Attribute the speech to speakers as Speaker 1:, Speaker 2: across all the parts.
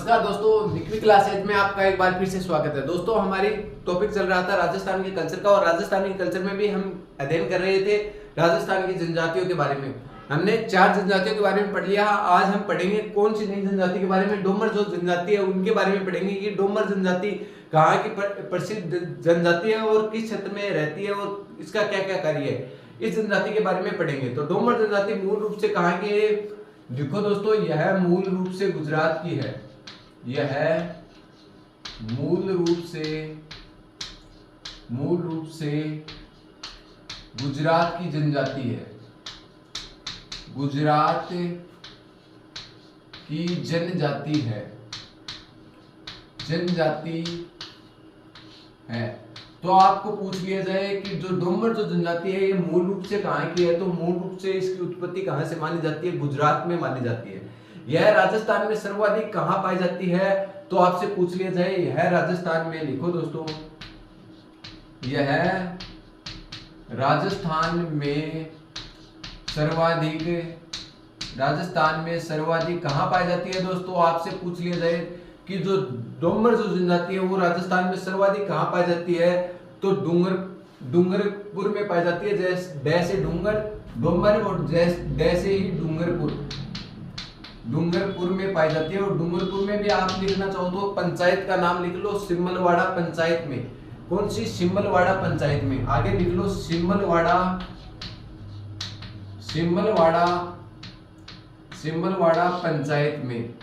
Speaker 1: नमस्कार दोस्तों, निकवी क्लासेज में आपका एक बार फिर से स्वागत है। दोस्तों हमारी टॉपिक चल रहा था राजस्थान के कल्चर का, और राजस्थान के कल्चर में भी हम अध्ययन कर रहे थे राजस्थान की जनजातियों के बारे में। हमने 4 जनजातियों के बारे में पढ़ लिया। आज हम पढ़ेंगे कौन सी नई जनजाति के बारे में, डोमर जो जनजाति है उनके बारे में पढ़ेंगे। ये डोमर जनजाति कहाँ की प्रसिद्ध जनजाति है और किस क्षेत्र में रहती है और इसका क्या क्या कार्य है, इस जनजाति के बारे में पढ़ेंगे। तो डोमर जनजाति मूल रूप से कहाँ की है? देखो दोस्तों, यह मूल रूप से गुजरात की है। यह मूल रूप से गुजरात की जनजाति है। गुजरात की जनजाति है, तो आपको पूछ लिया जाए कि जो डोमर जो जनजाति है ये मूल रूप से कहाँ की है, तो मूल रूप से इसकी उत्पत्ति कहाँ से मानी जाती है? गुजरात में मानी जाती है। यह राजस्थान में सर्वाधिक कहाँ पाई जाती है, तो आपसे पूछ लिया जाए यह राजस्थान में, लिखो दोस्तों, यह राजस्थान में सर्वाधिक कहाँ पाई जाती है? दोस्तों आपसे पूछ लिया जाए कि जो डोमर जो जनजाति है वो राजस्थान में सर्वाधिक कहाँ पाई जाती है, तो डूंगरपुर में पाई जाती है। जैसे डोमर और जैसे ही डूंगरपुर में पाई जाती है। और डूंगरपुर में भी आप लिखना चाहो तो पंचायत का नाम लिख लो, सिमलवाड़ा पंचायत में। कौन सी? सिमलवाड़ा पंचायत में। आगे लिख लो सिमलवाड़ा पंचायत में।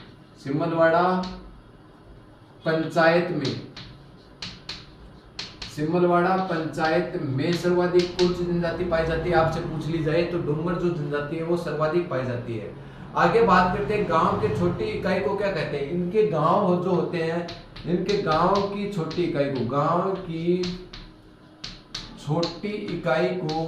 Speaker 1: सिमलवाड़ा पंचायत में सर्वाधिक कौन सी जनजाति पाई जाती है आपसे पूछ ली जाए, तो डोमर जो जनजाति है वो सर्वाधिक पाई जाती है। आगे बात करते हैं गांव के छोटी इकाई को क्या कहते हैं। इनके गांव जो होते हैं, इनके गांव की छोटी इकाई को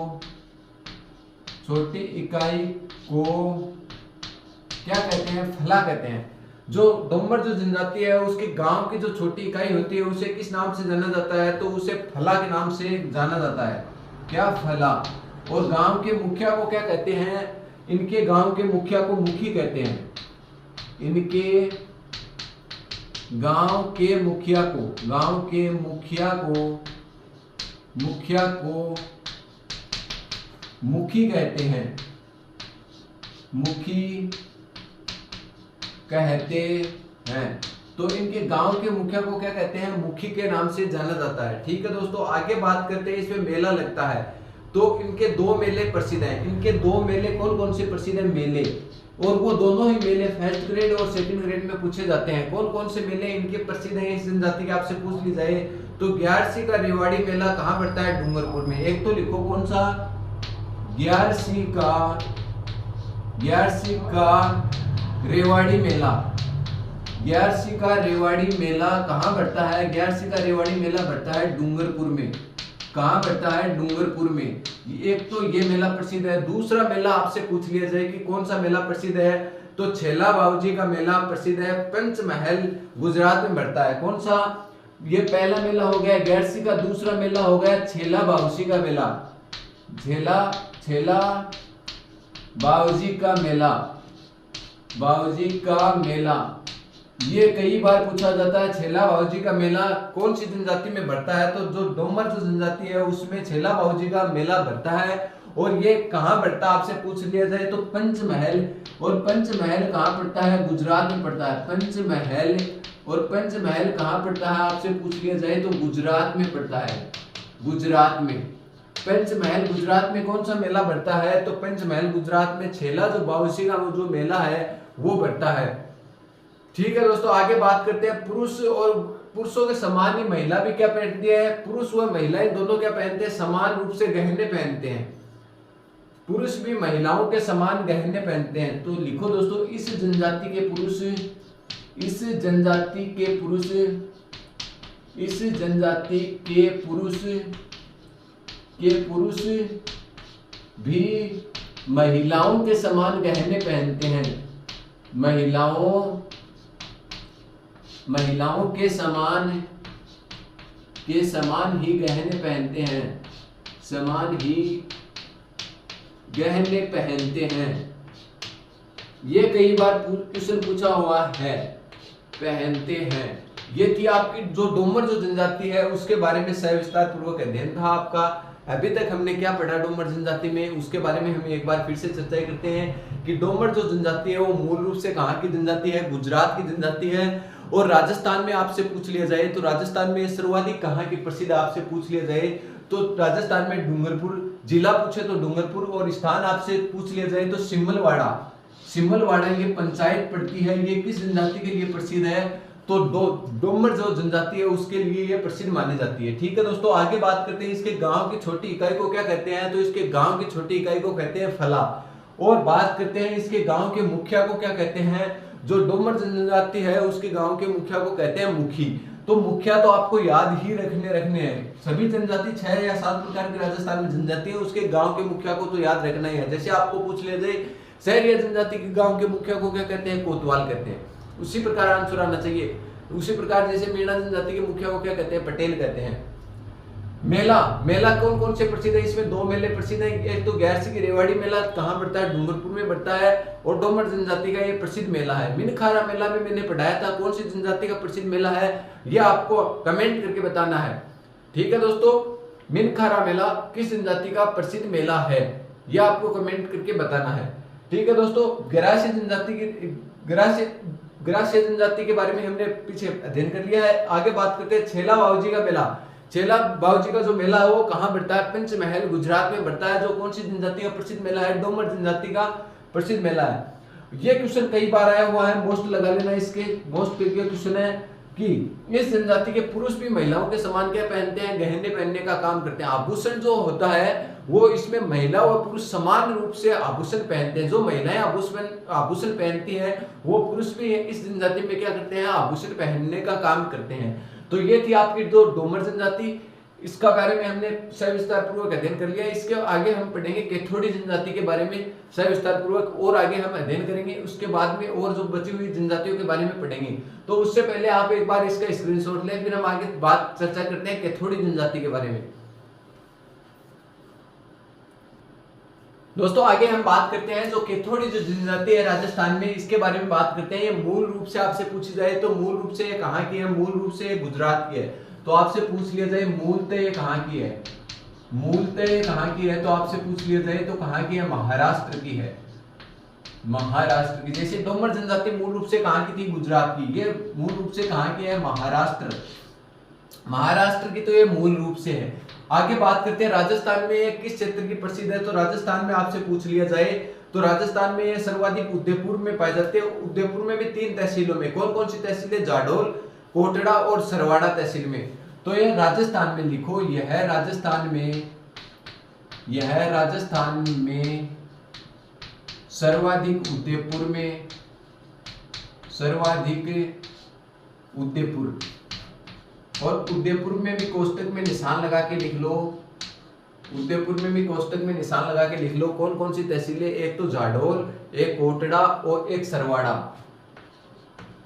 Speaker 1: क्या कहते हैं? फला कहते हैं। जो डोमर जो जनजाति है उसके गांव की जो छोटी इकाई होती है उसे किस नाम से जाना जाता है, तो उसे फला के नाम से जाना जाता है। क्या? फला। और गांव के मुखिया को क्या कहते हैं? इनके गांव के मुखिया को मुखी कहते हैं। इनके गांव के मुखिया को मुखी कहते हैं। तो इनके गांव के मुखिया को क्या कहते हैं? मुखी के नाम से जाना जाता है। ठीक है दोस्तों, आगे बात करते हैं। इसमें मेला लगता है, तो इनके 2 मेले प्रसिद्ध हैं। इनके 2 मेले कौन कौन से प्रसिद्ध हैं? मेले, और वो दोनों ही मेले फर्स्ट ग्रेड और सेकंड ग्रेड में पूछे जाते हैं। कौन कौन से मेले इनके प्रसिद्ध हैं इस जनजाति के, आपसे पूछ ली जाए तो ग्यारसी का रेवाड़ी मेला कहाँ पड़ता है? डूंगरपुर में। एक तो लिखो कौन सा? ग्यारसी का रेवाड़ी मेला। ग्यारसी का रेवाड़ी मेला कहाँ पड़ता है? ग्यारसी का रेवाड़ी मेला पड़ता है डूंगरपुर में। कहाँ पड़ता है? डूंगरपुर में। एक तो ये मेला प्रसिद्ध है। दूसरा मेला आपसे पूछ लिया जाए कि कौन सा मेला प्रसिद्ध है, तो छेला बाबूजी का मेला प्रसिद्ध है। पंचमहल गुजरात में पड़ता है। कौन सा? ये पहला मेला हो गया ग्यारसी का। दूसरा मेला हो गया छेला बाबूजी का मेला। छेला बाबूजी का मेला। ये कई बार पूछा जाता है। छेला बाबूजी का मेला कौन सी जनजाति में बढ़ता है, तो जो डोमर जो जनजाति है उसमें छेला बाबूजी का मेला बढ़ता है। और ये कहाँ बढ़ता है आपसे पूछ लिया जाए तो पंचमहल। और पंचमहल कहाँ पड़ता है? गुजरात में पड़ता है। पंचमहल कहाँ पड़ता है आपसे पूछ लिया जाए तो गुजरात में पड़ता है। पंचमहल गुजरात में कौन सा मेला बढ़ता है, तो पंचमहल गुजरात में छेला जो बाबूजी का वो जो मेला है वो बढ़ता है। ठीक है दोस्तों, आगे बात करते हैं। पुरुषों के समान ही महिला भी क्या पहनती है? पुरुष व महिलाएं दोनों क्या पहनते हैं? समान रूप से गहने पहनते हैं। पुरुष भी महिलाओं के समान गहने पहनते हैं। तो लिखो दोस्तों, इस जनजाति के पुरुष भी महिलाओं के समान गहने पहनते हैं। महिलाओं के समान ही गहने पहनते हैं। ये कई बार क्वेश्चन पूछा हुआ है। पहनते हैं। ये थी आपकी जो डोमर जो जनजाति है उसके बारे में सविस्तार पूर्वक अध्ययन था आपका। अभी तक हमने क्या पढ़ा डोमर जनजाति में, उसके बारे में हम एक बार फिर से चर्चा करते हैं कि डोमर जो जनजाति है वो मूल रूप से कहाँ की जनजाति है, गुजरात की जनजाति है। और राजस्थान में आपसे पूछ लिया जाए तो राजस्थान में सर्वाधिक कहाँ की प्रसिद्ध आपसे पूछ लिया जाए तो राजस्थान में डूंगरपुर, जिला पूछे तो डूंगरपुर, और स्थान आपसे पूछ लिया जाए तो सिमलवाड़ा। सिमलवाड़ा ये पंचायत पड़ती है, ये किस जनजाति के लिए प्रसिद्ध है तो डोमर जो जनजाति है उसके लिए ये प्रसिद्ध मानी जाती है। ठीक है दोस्तों, आगे बात करते हैं इसके गांव की छोटी इकाई को क्या कहते हैं, तो इसके गांव की छोटी इकाई को कहते हैं फला। और बात करते हैं इसके गांव के मुखिया को क्या कहते हैं, जो डोमर जनजाति है उसके गांव के मुखिया को कहते हैं मुखी। तो मुखिया तो आपको याद ही रखने हैं, सभी जनजाति 6 या 7 प्रकार की राजस्थान में जनजाति है, उसके गांव के मुखिया को तो याद रखना ही है। जैसे आपको पूछ लिया जाए शहरी जनजाति के गांव के मुखिया को क्या कहते हैं, कोतवाल कहते हैं, उसी प्रकार आंसर आना चाहिए। उसी प्रकार जैसे मीणा जनजाति के मुखिया को क्या कहते हैं, पटेल कहते हैं। मेला, मेला कौन कौन से प्रसिद्ध है, इसमें 2 मेले प्रसिद्ध हैं। एक तो गैरसी की रेवाड़ी मेला कहाँ बढ़ता है, डूंगरपुर में बढ़ता है, और डोमर जनजाति का ये प्रसिद्ध मेला है। मिनखारा मेला में मैंने पढ़ाया था, कौन सी जनजाति का प्रसिद्ध मेला है, ये आपको कमेंट करके बताना है। ठीक है दोस्तों, मिनखारा मेला किस जनजाति का प्रसिद्ध मेला है, यह आपको कमेंट करके बताना है। ठीक है दोस्तों, गरासी जनजाति की ग्रास्य जनजाति के बारे में हमने पीछे अध्ययन कर लिया है। आगे बात करते हैं छेला बाबूजी का मेला। छेला बाबूजी का जो मेला है वो कहाँ बढ़ता है, पंचमहल गुजरात में बढ़ता है। जो कौन सी जनजाति का प्रसिद्ध मेला है, डोमर जनजाति का प्रसिद्ध मेला है। ये क्वेश्चन कई बार आया हुआ है, मोस्ट लगा लेना, इसके मोस्ट प्रीवियस क्वेश्चन है कि इस जनजाति के पुरुष भी महिलाओं के समान क्या पहनते हैं, गहने पहनने का काम करते हैं। आभूषण जो होता है वो इसमें महिला और पुरुष समान रूप से आभूषण पहनते हैं। जो महिलाएं आभूषण पहनती हैं वो पुरुष भी इस जनजाति में क्या करते हैं, आभूषण पहनने का काम करते हैं। तो ये थी आपकी जो डोमर जनजाति, इसका बारे में हमने सविस्तार पूर्वक अध्ययन कर लिया। इसके आगे हम पढ़ेंगे केथोड़ी जनजाति के बारे में सविस्तार पूर्वक, और आगे हम अध्ययन करेंगे। उसके बाद में और जो बची हुई जनजातियों के बारे में पढ़ेंगे। तो उससे पहले आप एक बार इसका स्क्रीनशॉट लें, फिर हम आगे बात चर्चा करते हैं केथोड़ी जनजाति के बारे में। दोस्तों आगे हम बात करते हैं जो केथोड़ी जो जनजाति है राजस्थान में, इसके बारे में बात करते हैं। ये मूल रूप से आपसे पूछी जाए तो मूल रूप से ये कहाँ की है, मूल रूप से गुजरात की है। तो आपसे पूछ लिया जाए मूलतः ये कहाँ की है, मूलतः ये कहाँ की है, तो आपसे पूछ लिया जाए तो कहाँ की है, महाराष्ट्र की है, महाराष्ट्र की। जैसे डोमर जनजाति मूल रूप से कहाँ की थी, गुजरात की, ये मूल रूप से कहाँ की है, महाराष्ट्र, महाराष्ट्र की तो ये मूल रूप से है। आगे बात करते हैं राजस्थान में किस क्षेत्र की प्रसिद्ध है, तो राजस्थान में आपसे पूछ लिया जाए तो राजस्थान में ये सर्वाधिक उदयपुर में पाए जाते हैं। उदयपुर में भी 3 तहसीलों में, कौन कौन सी तहसीलें, जाडोल, कोटड़ा और सरवाड़ा तहसील में। तो यह राजस्थान में लिखो, यह राजस्थान में सर्वाधिक उदयपुर में, सर्वाधिक उदयपुर, और उदयपुर में भी कोष्टक में निशान लगा के लिख लो, उदयपुर में भी कोष्टक में निशान लगा के लिख लो कौन कौन सी तहसीलें, एक तो जाडोल, एक कोटड़ा और एक सरवाड़ा।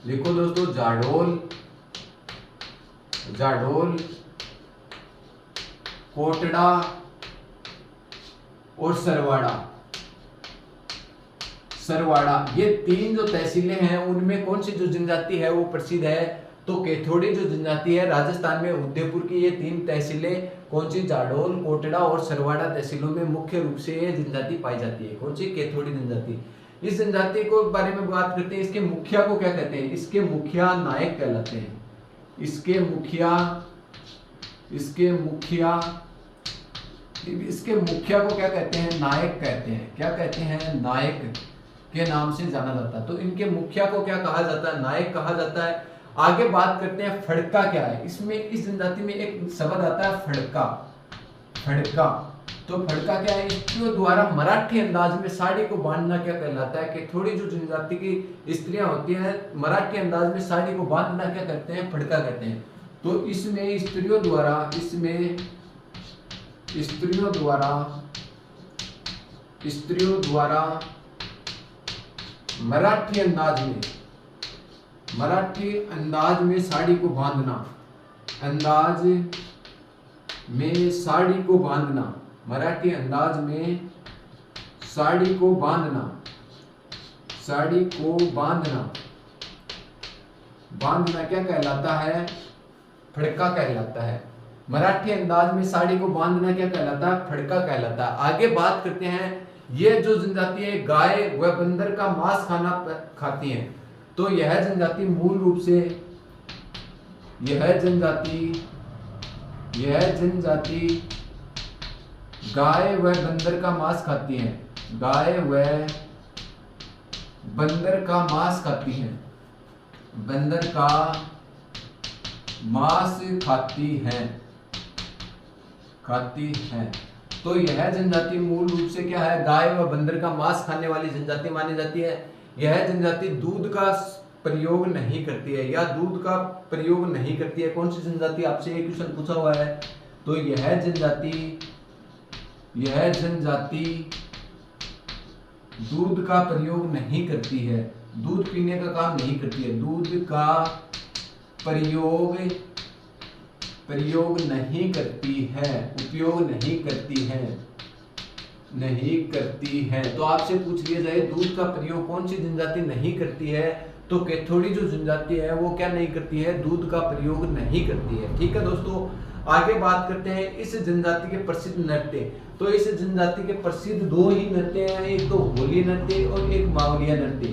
Speaker 1: लिखो दोस्तों, जाडोल, कोटड़ा और सरवाड़ा, ये 3 जो तहसीलें हैं उनमें कौन सी जो जनजाति है वो प्रसिद्ध है, तो केथोड़ी जो जनजाति है राजस्थान में उदयपुर की ये 3 तहसीलें कौन सी, जाडोल, कोटड़ा और सरवाड़ा तहसीलों में मुख्य रूप से ये जनजाति पाई जाती है। कौन सी, केथोड़ी जनजाति। इस जनजाति को बारे में बात करते हैं, इसके मुखिया को क्या कहते हैं, इसके मुखिया नायक कहलाते हैं। इसके मुखिया को क्या कहते हैं, नायक कहते हैं। क्या कहते हैं, नायक के नाम से जाना जाता है। तो इनके मुखिया को क्या कहा जाता है, नायक कहा जाता है। आगे बात करते हैं फड़का क्या है, इसमें इस जनजाति में एक शब्द आता है फड़का। तो फड़का क्या है, इसके द्वारा मराठी अंदाज में साड़ी को बांधना क्या कहलाता है, कि थोड़ी जो जनजाति की स्त्रियां होती हैं मराठी अंदाज में साड़ी को बांधना क्या कहते हैं, फड़का कहते हैं। तो इसमें स्त्रियों द्वारा मराठी अंदाज में साड़ी को बांधना, मराठी अंदाज में साड़ी को बांधना, बांधना क्या कहलाता है? फड़का कहलाता है। मराठी अंदाज में साड़ी को बांधना क्या कहलाता है? फड़का कहलाता है। आगे बात करते हैं, ये जो जनजाति है गाय व बंदर का मांस खाती है। तो यह जनजाति मूल रूप से यह जनजाति गाय व बंदर का मांस खाती है। गाय व बंदर का मांस खाती है। बंदर का मांस खाती है। तो यह जनजाति मूल रूप से क्या है? गाय व बंदर का मांस खाने वाली जनजाति मानी जाती है। यह जनजाति दूध का प्रयोग नहीं करती है या दूध का प्रयोग नहीं करती है। कौन सी जनजाति? आपसे एक क्वेश्चन पूछा हुआ है। तो यह जनजाति दूध का प्रयोग नहीं करती है। दूध पीने का काम नहीं करती है। दूध का प्रयोग नहीं करती है, उपयोग नहीं करती है। तो आपसे पूछ लिया जाए दूध का प्रयोग कौन सी जनजाति नहीं करती है, तो कैथोड़ी जो जनजाति है वो क्या नहीं करती है? दूध का प्रयोग नहीं करती है। ठीक है दोस्तों, आगे बात करते हैं इस जनजाति के प्रसिद्ध नृत्य। तो इस जनजाति के प्रसिद्ध दो ही नृत्य हैं, एक तो होली नृत्य और एक मावलिया नृत्य।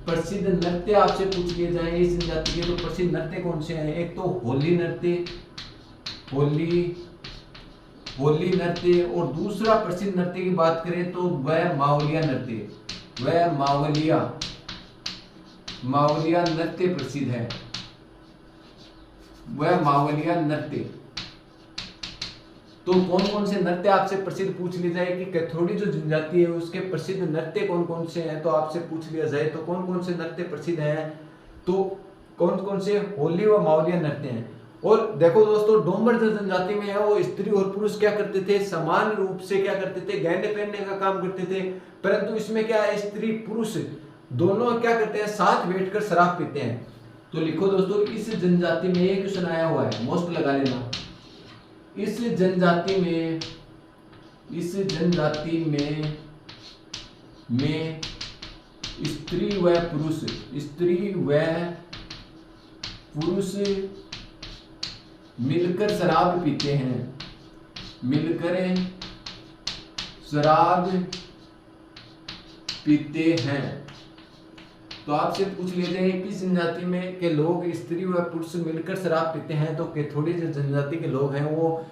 Speaker 1: प्रसिद्ध नृत्य आपसे पूछ लिए जाए इस जनजाति के, तो प्रसिद्ध नृत्य कौन से हैं? एक तो होली नृत्य और दूसरा प्रसिद्ध नृत्य की बात करें तो वह मावलिया नृत्य। वह मावलिया नृत्य प्रसिद्ध है। वह मावलिया नृत्य। तो कौन कौन से नृत्य आपसे प्रसिद्ध पूछ लिया जाए कि कैथोड़ी जो जनजाति है उसके प्रसिद्ध नृत्य कौन कौन से हैं, तो आपसे पूछ लिया जाए तो कौन कौन से नृत्य प्रसिद्ध हैं, तो कौन कौन से होली व मावलिया नृत्य हैं। और देखो दोस्तों, डोमर जो जनजाति में है वो स्त्री और पुरुष क्या करते थे? समान रूप से क्या करते थे? गहने पहनने का काम करते थे। परंतु इसमें क्या है? स्त्री पुरुष दोनों क्या करते हैं? साथ बैठकर शराब पीते हैं। तो लिखो दोस्तों, इस जनजाति में एक क्वेश्चन आया हुआ है, मोस्ट लगा लेना। इस जनजाति में स्त्री व पुरुष मिलकर शराब पीते हैं। तो आपसे पूछ लिया जाए किस जनजाति में के लोग स्त्री व पुरुष मिलकर शराब पीते हैं, तो कैथोड़ी जो जनजाति के लोग हैं वो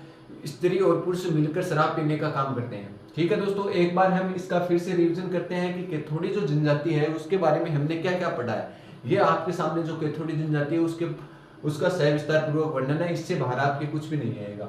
Speaker 1: स्त्री और पुरुष मिलकर शराब पीने का काम करते हैं। ठीक है दोस्तों, एक बार हम इसका फिर से रिवीजन करते हैं कि कैथोड़ी जो जनजाति है उसके बारे में हमने क्या क्या पढ़ा है। ये आपके सामने जो कैथोड़ी जनजाति है उसका सविस्तार पूर्वक वर्णन है, इससे बाहर आपके कुछ भी नहीं आएगा।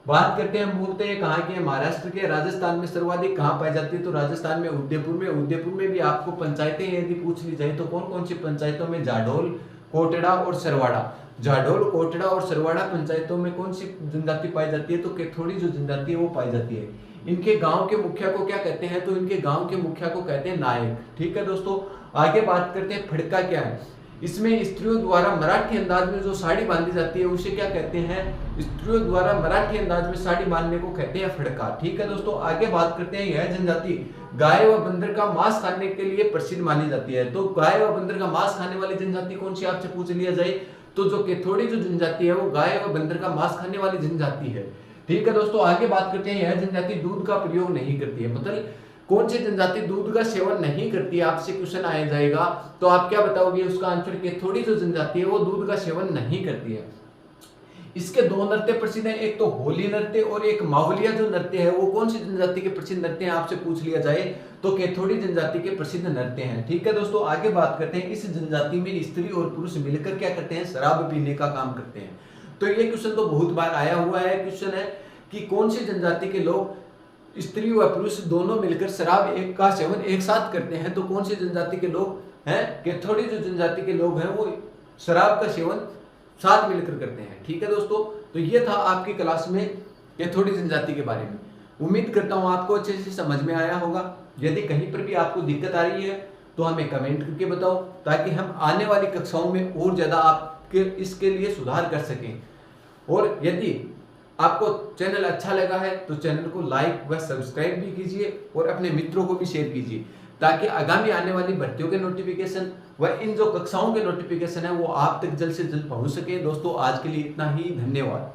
Speaker 1: बात करते हैं मूलतः कहाँ की है? महाराष्ट्र के। राजस्थान में सर्वाधिक कहाँ पाई जाती है? तो राजस्थान में उदयपुर में भी आपको पंचायतें यदि पूछ ली जाए तो कौन कौन सी पंचायतों में? जाडोल, कोटड़ा और सरवाड़ा। जाडोल, कोटड़ा और सरवाड़ा पंचायतों में कौन सी जनजाति पाई जाती है? तो कैथोड़ी जो जनजाति है वो पाई जाती है। इनके गांव के मुखिया को क्या कहते हैं? तो इनके गांव के मुखिया को कहते हैं नायक। ठीक है दोस्तों, आगे बात करते हैं फड़का क्या है। इसमें स्त्रियों द्वारा मराठी अंदाज में जो साड़ी बांधी जाती है उसे क्या कहते हैं? स्त्रियों द्वारा मराठी अंदाज में साड़ी बांधने को कहते हैं फड़का। ठीक है दोस्तों, आगे बात करते हैं यह जनजाति गाय व बंदर का मांस खाने के लिए प्रसिद्ध मानी जाती है। तो गाय व बंदर का मांस खाने वाली जनजाति कौन सी आपसे पूछ लिया जाए तो जो कैथोड़ी जो जनजाति है वो गाय व बंदर का मांस खाने वाली जनजाति है। ठीक है दोस्तों, आगे बात करते हैं यह जनजाति दूध का प्रयोग नहीं करती है। मतलब कौन सी जनजाति दूध का सेवन नहीं करती है, आपसे क्वेश्चन आया जाएगा तो आप क्या बताओगे? उसका आंसर कैथोड़ी जो जनजाति है वो दूध का सेवन नहीं करती है। इसके दो नृत्य प्रसिद्ध हैं, एक तो होली नृत्य और एक मावलिया जो नृत्य है वो कौन सी जनजाति के प्रसिद्ध नृत्य हैं आपसे पूछ लिया जाए तो कैथोड़ी जनजाति के प्रसिद्ध नृत्य हैं। ठीक है दोस्तों, आगे बात करते हैं इस जनजाति में स्त्री और पुरुष मिलकर क्या करते हैं? शराब पीने का काम करते हैं। तो ये क्वेश्चन तो बहुत बार आया हुआ है। क्वेश्चन है कि कौन सी जनजाति के लोग स्त्री व पुरुष दोनों मिलकर शराब का सेवन एक साथ करते हैं, तो कौन सी जनजाति के लोग हैं? कैथोड़ी जो जनजाति के लोग हैं वो शराब का सेवन साथ मिलकर करते हैं। ठीक है दोस्तों, तो ये था आपकी क्लास में कैथोड़ी जनजाति के बारे में। उम्मीद करता हूँ आपको अच्छे से समझ में आया होगा। यदि कहीं पर भी आपको दिक्कत आ रही है तो हमें कमेंट करके बताओ, ताकि हम आने वाली कक्षाओं में और ज्यादा आपके इसके लिए सुधार कर सकें। और यदि आपको चैनल अच्छा लगा है तो चैनल को लाइक व सब्सक्राइब भी कीजिए और अपने मित्रों को भी शेयर कीजिए, ताकि आगामी आने वाली भर्तियों के नोटिफिकेशन व इन जो कक्षाओं के नोटिफिकेशन है वो आप तक जल्द से जल्द पहुंच सके। दोस्तों आज के लिए इतना ही, धन्यवाद।